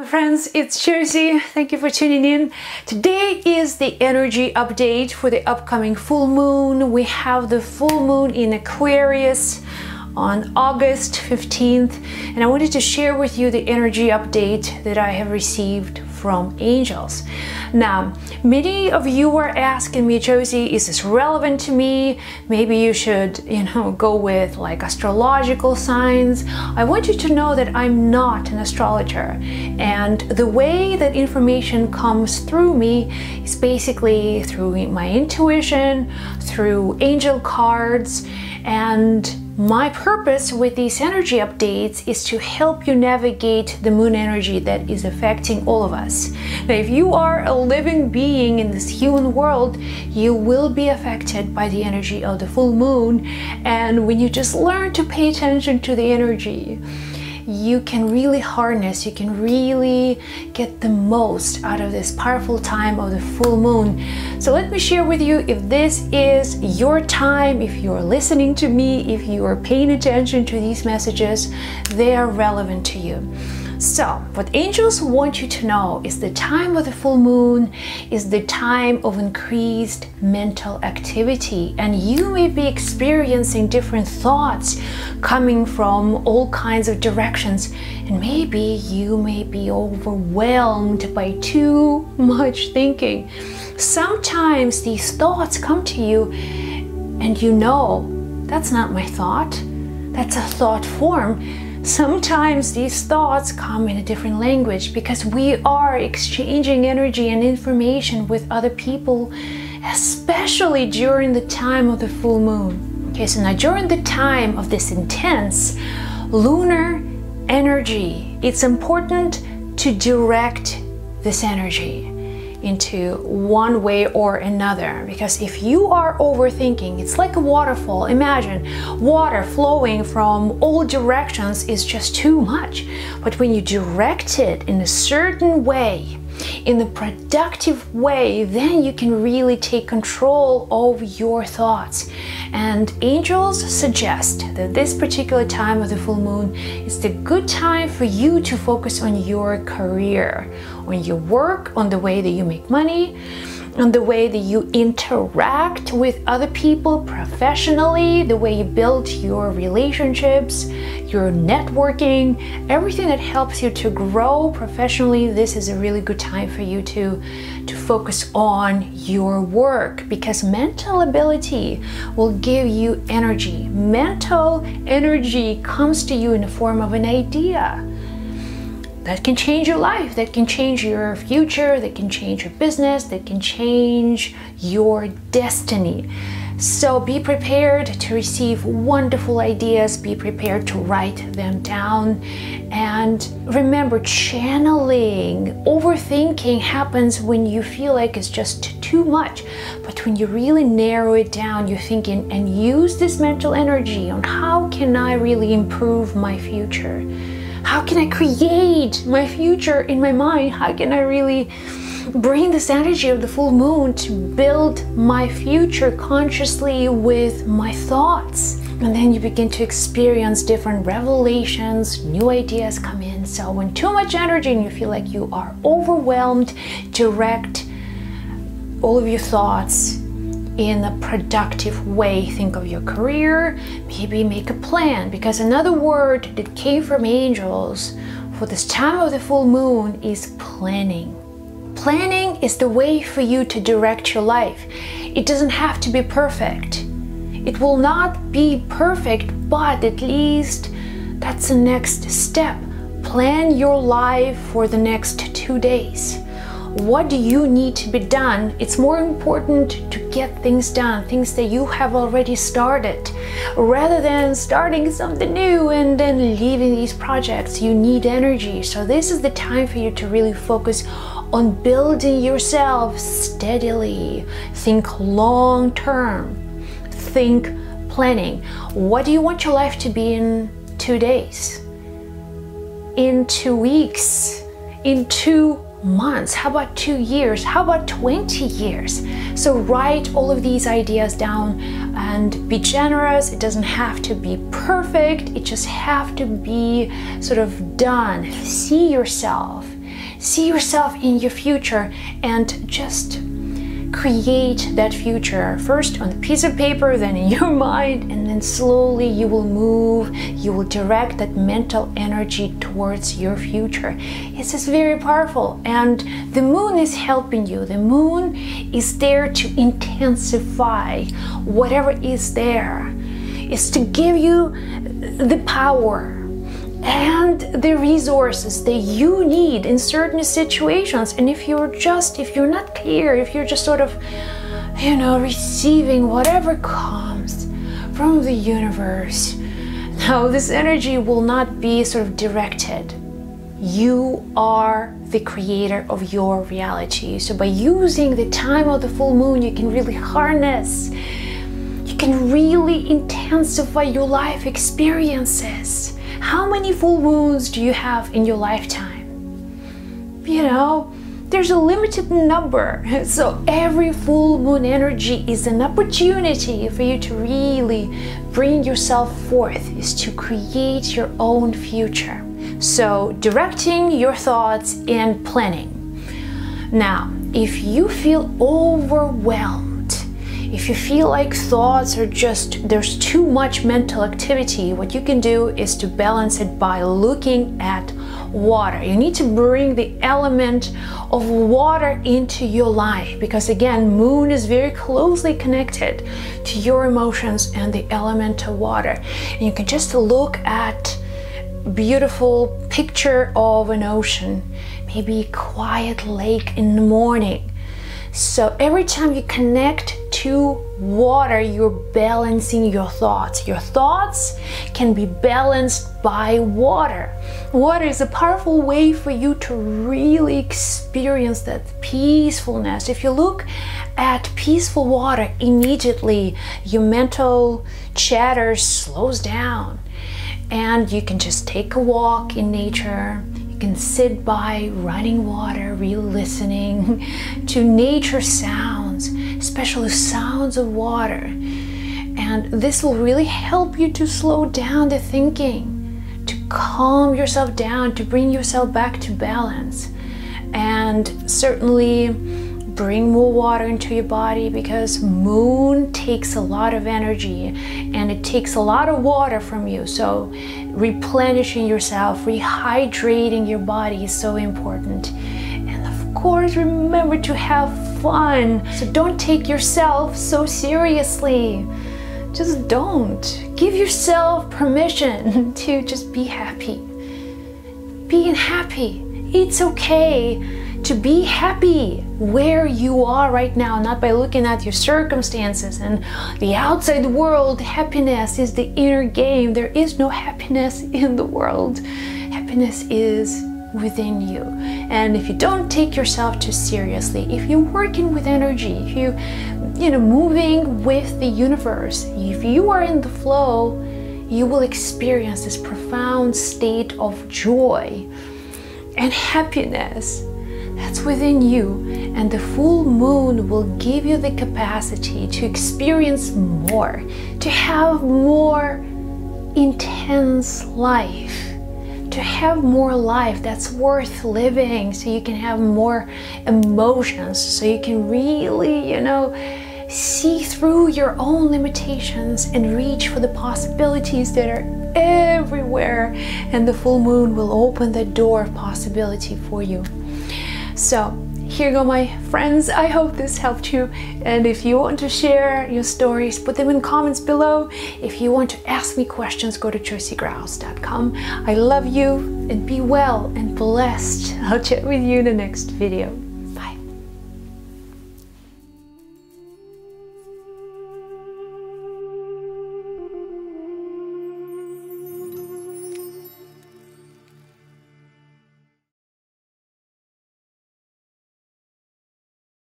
Friends, it's Josie. Thank you for tuning in. Today is the energy update for the upcoming full moon. We have the full moon in Aquarius on August 15th, and I wanted to share with you the energy update that I have received from angels. Now, many of you were asking me, Josie, is this relevant to me? Maybe you should, go with like astrological signs. I want you to know that I'm not an astrologer, and the way that information comes through me is basically through my intuition, through angel cards, and my purpose with these energy updates is to help you navigate the moon energy that is affecting all of us. Now, if you are a living being in this human world, you will be affected by the energy of the full moon. And when you just learn to pay attention to the energy, you can really harness, you can really get the most out of this powerful time of the full moon. So let me share with you, if this is your time, if you're listening to me, if you are paying attention to these messages, they are relevant to you. So what angels want you to know is the time of the full moon is the time of increased mental activity, and you may be experiencing different thoughts coming from all kinds of directions, and maybe you may be overwhelmed by too much thinking. Sometimes these thoughts come to you and that's not my thought, that's a thought form. Sometimes these thoughts come in a different language because we are exchanging energy and information with other people, especially during the time of the full moon. Okay, so now during the time of this intense lunar energy, it's important to direct this energy into one way or another, because if you are overthinking, it's like a waterfall. Imagine water flowing from all directions is just too much, but when you direct it in a certain way, in the productive way, then you can really take control of your thoughts. And angels suggest that this particular time of the full moon is the good time for you to focus on your career, on your work, on the way that you make money, on the way that you interact with other people professionally, the way you build your relationships, your networking, everything that helps you to grow professionally. This is a really good time for you to focus on your work, because mental ability will give you energy. Mental energy comes to you in the form of an idea that can change your life, that can change your future, that can change your business, that can change your destiny. So be prepared to receive wonderful ideas, be prepared to write them down. And remember, channeling, overthinking happens when you feel like it's just too much. But when you really narrow it down, you're thinking and use this mental energy on how can I really improve my future? How can I create my future in my mind? How can I really bring this energy of the full moon to build my future consciously with my thoughts? And then you begin to experience different revelations, new ideas come in. So when too much energy and you feel like you are overwhelmed, direct all of your thoughts in a productive way. Think of your career, maybe make a plan, because another word that came from angels for this time of the full moon is planning. Planning is the way for you to direct your life. It doesn't have to be perfect. It will not be perfect, but at least that's the next step. Plan your life for the next 2 days. What do you need to be done? It's more important to get things done, things that you have already started, rather than starting something new and then leaving these projects. You need energy. So this is the time for you to really focus on building yourself steadily. Think long term. Think planning. What do you want your life to be in 2 days? In 2 weeks? In 2 months? How about 2 years? How about 20 years? So write all of these ideas down and be generous. It doesn't have to be perfect. It just have to be sort of done. See yourself see yourself in your future and just create that future first on a piece of paper, then in your mind, and then slowly you will move, you will direct that mental energy towards your future. It's just very powerful, and the moon is helping you. The moon is there to intensify whatever is there. It's to give you the power and the resources that you need in certain situations. And if you're not clear, if you're just sort of, receiving whatever comes from the universe, now this energy will not be sort of directed. You are the creator of your reality. So by using the time of the full moon, you can really harness, you can really intensify your life experiences. How many full moons do you have in your lifetime? There's a limited number. So every full moon energy is an opportunity for you to really bring yourself forth, is to create your own future. So directing your thoughts and planning. Now, if you feel overwhelmed, if you feel like thoughts are there's too much mental activity, what you can do is to balance it by looking at water. You need to bring the element of water into your life, because again, moon is very closely connected to your emotions and the element of water. And you can just look at a beautiful picture of an ocean, maybe a quiet lake in the morning. So every time you connect to water, you're balancing your thoughts. Your thoughts can be balanced by water. Water is a powerful way for you to really experience that peacefulness. If you look at peaceful water, immediately your mental chatter slows down, and you can just take a walk in nature. You can sit by running water, really listening to nature sounds, especially sounds of water. And this will really help you to slow down the thinking, to calm yourself down, to bring yourself back to balance. And certainly bring more water into your body, because moon takes a lot of energy and it takes a lot of water from you. So replenishing yourself, rehydrating your body is so important. And of course, remember to have fun. So don't take yourself so seriously. Just don't. Give yourself permission to just be happy. Being happy. It's okay to be happy where you are right now, not by looking at your circumstances and the outside world. Happiness is the inner game. There is no happiness in the world. Happiness is within you. And if you don't take yourself too seriously, if you're working with energy, if you're moving with the universe, if you are in the flow, you will experience this profound state of joy and happiness that's within you. And the full moon will give you the capacity to experience more, to have more intense life, to have more life that's worth living, so you can have more emotions, so you can really, see through your own limitations and reach for the possibilities that are everywhere. And the full moon will open the door of possibility for you. So here you go, my friends. I hope this helped you. And if you want to share your stories, put them in comments below. If you want to ask me questions, go to joycegrouse.com. I love you, and be well and blessed. I'll chat with you in the next video.